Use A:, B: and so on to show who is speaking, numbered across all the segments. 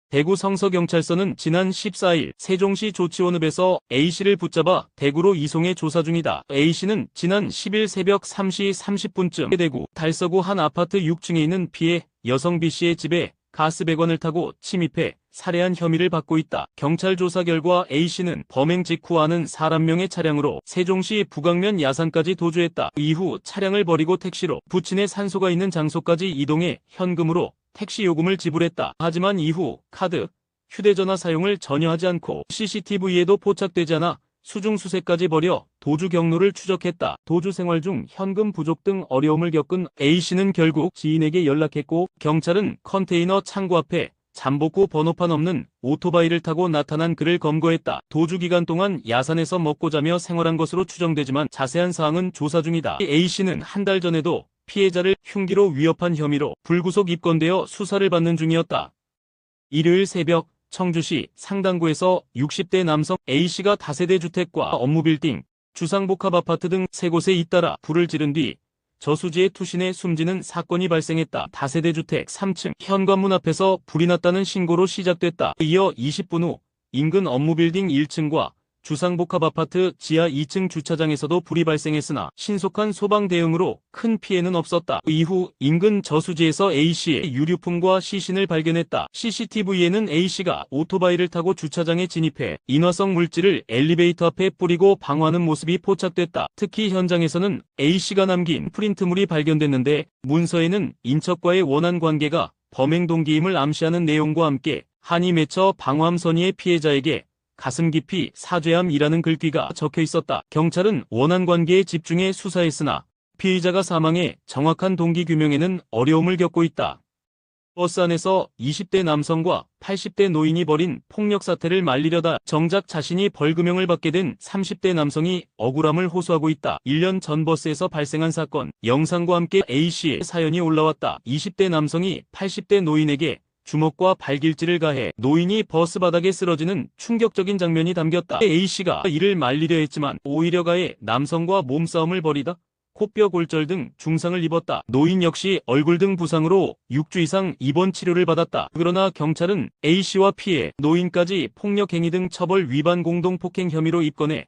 A: 대구 성서경찰서는 지난 14일 세종시 조치원읍에서 A씨를 붙잡아 대구로 이송해 조사 중이다. A씨는 지난 10일 새벽 3시 30분쯤 대구 달서구 한 아파트 6층에 있는 피해 여성 B씨의 집에 가스배관을 타고 침입해 살해한 혐의를 받고 있다. 경찰 조사 결과 A씨는 범행 직후 아는 사람 명의 차량으로 세종시 북악면 야산까지 도주했다. 이후 차량을 버리고 택시로 부친의 산소가 있는 장소까지 이동해 현금으로 택시 요금을 지불했다. 하지만 이후 카드, 휴대전화 사용을 전혀 하지 않고 CCTV에도 포착되지 않아 수중수색까지 벌여 도주 경로를 추적했다. 도주 생활 중 현금 부족 등 어려움을 겪은 A씨는 결국 지인에게 연락했고 경찰은 컨테이너 창고 앞에 잠복 후 번호판 없는 오토바이를 타고 나타난 그를 검거했다. 도주 기간 동안 야산에서 먹고 자며 생활한 것으로 추정되지만 자세한 사항은 조사 중이다. A씨는 한 달 전에도 피해자를 흉기로 위협한 혐의로 불구속 입건되어 수사를 받는 중이었다. 일요일 새벽 청주시 상당구에서 60대 남성 A씨가 다세대 주택과 업무빌딩, 주상복합 아파트 등 3곳에 잇따라 불을 지른 뒤 저수지에 투신해 숨지는 사건이 발생했다. 다세대 주택 3층 현관문 앞에서 불이 났다는 신고로 시작됐다. 이어 20분 후 인근 업무빌딩 1층과 주상복합 아파트 지하 2층 주차장에서도 불이 발생했으나 신속한 소방 대응으로 큰 피해는 없었다. 이후 인근 저수지에서 A씨의 유류품과 시신을 발견했다. CCTV에는 A씨가 오토바이를 타고 주차장에 진입해 인화성 물질을 엘리베이터 앞에 뿌리고 방어하는 모습이 포착됐다. 특히 현장에서는 A씨가 남긴 프린트물이 발견됐는데 문서에는 인척과의 원한 관계가 범행 동기임을 암시하는 내용과 함께 한이 맺혀 방어함 선의의 피해자에게 가슴 깊이 사죄함이라는 글귀가 적혀 있었다. 경찰은 원한 관계에 집중해 수사했으나 피의자가 사망해 정확한 동기 규명에는 어려움을 겪고 있다. 버스 안에서 20대 남성과 80대 노인이 벌인 폭력 사태를 말리려다 정작 자신이 벌금형을 받게 된 30대 남성이 억울함을 호소하고 있다. 1년 전 버스에서 발생한 사건, 영상과 함께 A씨의 사연이 올라왔다. 20대 남성이 80대 노인에게 주먹과 발길질을 가해 노인이 버스 바닥에 쓰러지는 충격적인 장면이 담겼다. A씨가 이를 말리려 했지만 오히려 가해 남성과 몸싸움을 벌이다 코뼈 골절 등 중상을 입었다. 노인 역시 얼굴 등 부상으로 6주 이상 입원 치료를 받았다. 그러나 경찰은 A씨와 피해, 노인까지 폭력행위 등 처벌 위반 공동폭행 혐의로 입건해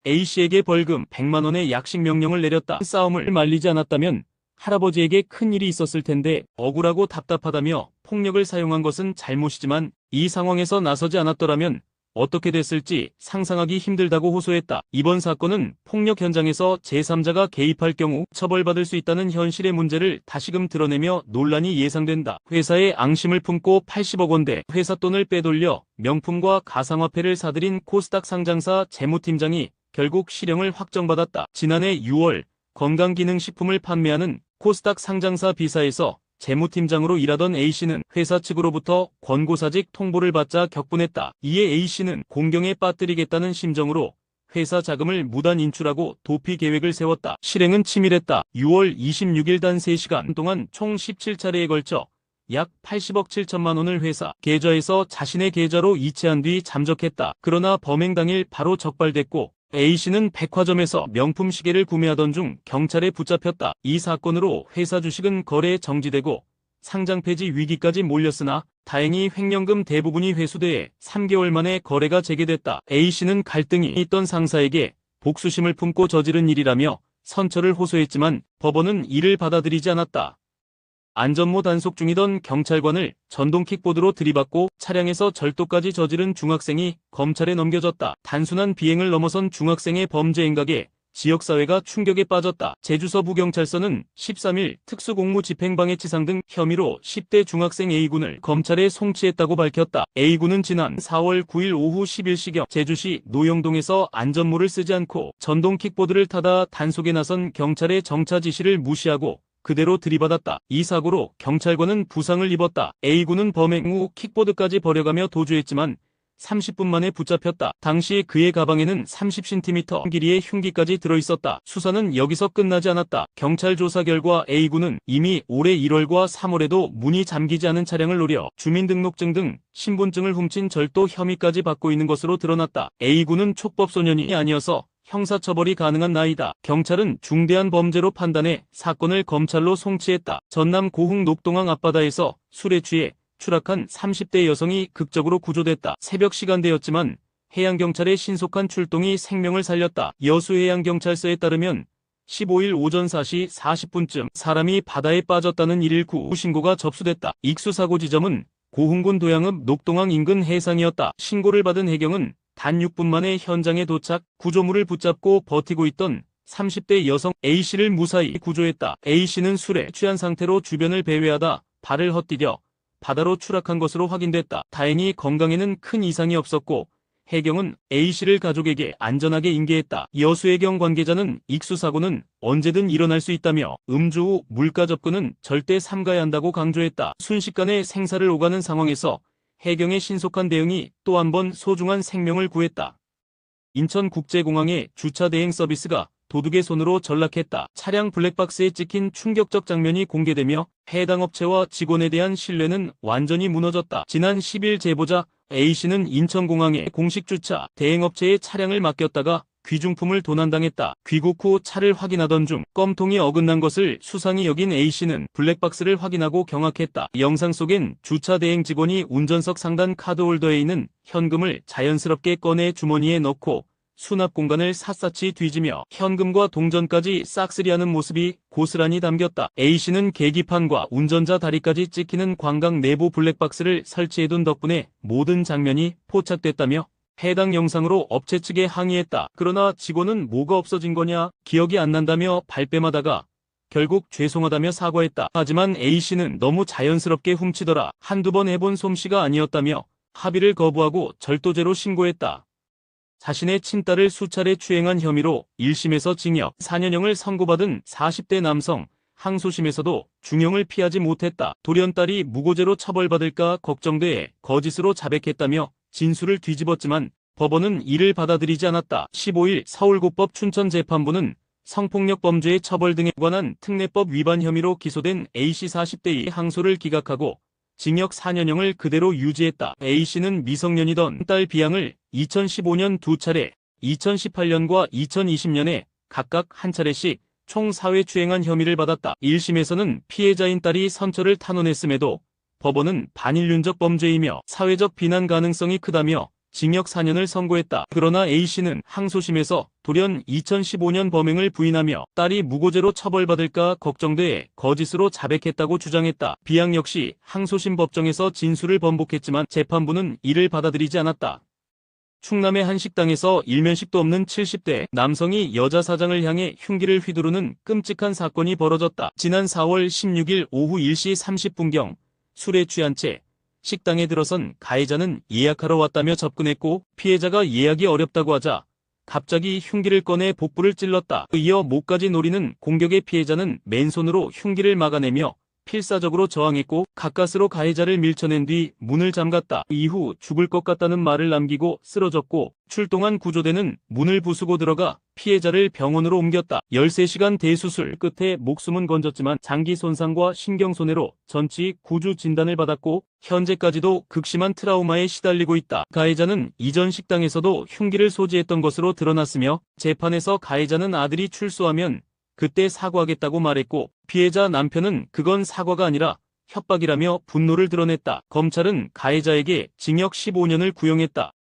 A: A씨에게 벌금 100만 원의 약식 명령을 내렸다. 싸움을 말리지 않았다면 할아버지에게 큰일이 있었을 텐데 억울하고 답답하다며 폭력을 사용한 것은 잘못이지만 이 상황에서 나서지 않았더라면 어떻게 됐을지 상상하기 힘들다고 호소했다. 이번 사건은 폭력 현장에서 제3자가 개입할 경우 처벌받을 수 있다는 현실의 문제를 다시금 드러내며 논란이 예상된다. 회사에 앙심을 품고 80억 원대 회사 돈을 빼돌려 명품과 가상화폐를 사들인 코스닥 상장사 재무팀장이 결국 실형을 확정받았다. 지난해 6월 건강기능식품을 판매하는 코스닥 상장사 B사에서 재무팀장으로 일하던 A씨는 회사 측으로부터 권고사직 통보를 받자 격분했다. 이에 A씨는 공경에 빠뜨리겠다는 심정으로 회사 자금을 무단 인출하고 도피 계획을 세웠다. 실행은 치밀했다. 6월 26일 단 3시간 동안 총 17차례에 걸쳐 약 80억 7천만 원을 회사 계좌에서 자신의 계좌로 이체한 뒤 잠적했다. 그러나 범행 당일 바로 적발됐고 A씨는 백화점에서 명품 시계를 구매하던 중 경찰에 붙잡혔다. 이 사건으로 회사 주식은 거래 정지되고 상장 폐지 위기까지 몰렸으나 다행히 횡령금 대부분이 회수돼 3개월 만에 거래가 재개됐다. A씨는 갈등이 있던 상사에게 복수심을 품고 저지른 일이라며 선처를 호소했지만 법원은 이를 받아들이지 않았다. 안전모 단속 중이던 경찰관을 전동 킥보드로 들이받고 차량에서 절도까지 저지른 중학생이 검찰에 넘겨졌다. 단순한 비행을 넘어선 중학생의 범죄 행각에 지역사회가 충격에 빠졌다. 제주 서부경찰서는 13일 특수공무집행방해치상 등 혐의로 10대 중학생 A군을 검찰에 송치했다고 밝혔다. A군은 지난 4월 9일 오후 11시경 제주시 노영동에서 안전모를 쓰지 않고 전동 킥보드를 타다 단속에 나선 경찰의 정차 지시를 무시하고 그대로 들이받았다. 이 사고로 경찰관은 부상을 입었다. A군은 범행 후 킥보드까지 버려가며 도주했지만 30분 만에 붙잡혔다. 당시 그의 가방에는 30cm 길이의 흉기까지 들어있었다. 수사는 여기서 끝나지 않았다. 경찰 조사 결과 A군은 이미 올해 1월과 3월에도 문이 잠기지 않은 차량을 노려 주민등록증 등 신분증을 훔친 절도 혐의까지 받고 있는 것으로 드러났다. A군은 촉법소년이 아니어서 형사처벌이 가능한 나이다. 경찰은 중대한 범죄로 판단해 사건을 검찰로 송치했다. 전남 고흥 녹동항 앞바다에서 술에 취해 추락한 30대 여성이 극적으로 구조됐다. 새벽 시간대였지만 해양경찰의 신속한 출동이 생명을 살렸다. 여수해양경찰서에 따르면 15일 오전 4시 40분쯤 사람이 바다에 빠졌다는 119 신고가 접수됐다. 익수사고 지점은 고흥군 도양읍 녹동항 인근 해상이었다. 신고를 받은 해경은 단 6분 만에 현장에 도착, 구조물을 붙잡고 버티고 있던 30대 여성 A씨를 무사히 구조했다. A씨는 술에 취한 상태로 주변을 배회하다 발을 헛디뎌 바다로 추락한 것으로 확인됐다. 다행히 건강에는 큰 이상이 없었고 해경은 A씨를 가족에게 안전하게 인계했다. 여수해경 관계자는 익수사고는 언제든 일어날 수 있다며 음주 후 물가 접근은 절대 삼가야 한다고 강조했다. 순식간에 생사를 오가는 상황에서 해경의 신속한 대응이 또 한 번 소중한 생명을 구했다. 인천국제공항의 주차 대행 서비스가 도둑의 손으로 전락했다. 차량 블랙박스에 찍힌 충격적 장면이 공개되며 해당 업체와 직원에 대한 신뢰는 완전히 무너졌다. 지난 10일 제보자 A씨는 인천공항의 공식 주차 대행업체에 차량을 맡겼다가 귀중품을 도난당했다. 귀국 후 차를 확인하던 중 껌통이 어긋난 것을 수상히 여긴 A씨는 블랙박스를 확인하고 경악했다. 영상 속엔 주차 대행 직원이 운전석 상단 카드홀더에 있는 현금을 자연스럽게 꺼내 주머니에 넣고 수납 공간을 샅샅이 뒤지며 현금과 동전까지 싹쓸이하는 모습이 고스란히 담겼다. A씨는 계기판과 운전자 다리까지 찍히는 광각 내부 블랙박스를 설치해둔 덕분에 모든 장면이 포착됐다며 해당 영상으로 업체 측에 항의했다. 그러나 직원은 뭐가 없어진 거냐 기억이 안 난다며 발뺌하다가 결국 죄송하다며 사과했다. 하지만 A씨는 너무 자연스럽게 훔치더라. 한두 번 해본 솜씨가 아니었다며 합의를 거부하고 절도죄로 신고했다. 자신의 친딸을 수차례 추행한 혐의로 1심에서 징역 4년형을 선고받은 40대 남성, 항소심에서도 중형을 피하지 못했다. 돌연딸이 무고죄로 처벌받을까 걱정돼 거짓으로 자백했다며 진술을 뒤집었지만 법원은 이를 받아들이지 않았다. 15일 서울고법 춘천재판부는 성폭력 범죄의 처벌 등에 관한 특례법 위반 혐의로 기소된 A씨 40대의 항소를 기각하고 징역 4년형을 그대로 유지했다. A씨는 미성년이던 딸 B양을 2015년 2차례, 2018년과 2020년에 각각 한 차례씩 총 4회 추행한 혐의를 받았다. 1심에서는 피해자인 딸이 선처를 탄원했음에도 법원은 반인륜적 범죄이며 사회적 비난 가능성이 크다며 징역 4년을 선고했다. 그러나 A씨는 항소심에서 돌연 2015년 범행을 부인하며 딸이 무고죄로 처벌받을까 걱정돼 거짓으로 자백했다고 주장했다. B양 역시 항소심 법정에서 진술을 번복했지만 재판부는 이를 받아들이지 않았다. 충남의 한 식당에서 일면식도 없는 70대 남성이 여자 사장을 향해 흉기를 휘두르는 끔찍한 사건이 벌어졌다. 지난 4월 16일 오후 1시 30분경 술에 취한 채 식당에 들어선 가해자는 예약하러 왔다며 접근했고 피해자가 예약이 어렵다고 하자 갑자기 흉기를 꺼내 복부를 찔렀다. 이어 목까지 노리는 공격의 피해자는 맨손으로 흉기를 막아내며 필사적으로 저항했고 가까스로 가해자를 밀쳐낸 뒤 문을 잠갔다. 이후 죽을 것 같다는 말을 남기고 쓰러졌고 출동한 구조대는 문을 부수고 들어가 피해자를 병원으로 옮겼다. 13시간 대수술 끝에 목숨은 건졌지만 장기 손상과 신경손해로 전치 구주 진단을 받았고 현재까지도 극심한 트라우마에 시달리고 있다. 가해자는 이전 식당에서도 흉기를 소지했던 것으로 드러났으며 재판에서 가해자는 아들이 출소하면 그때 사과하겠다고 말했고 피해자 남편은 그건 사과가 아니라 협박이라며 분노를 드러냈다. 검찰은 가해자에게 징역 15년을 구형했다.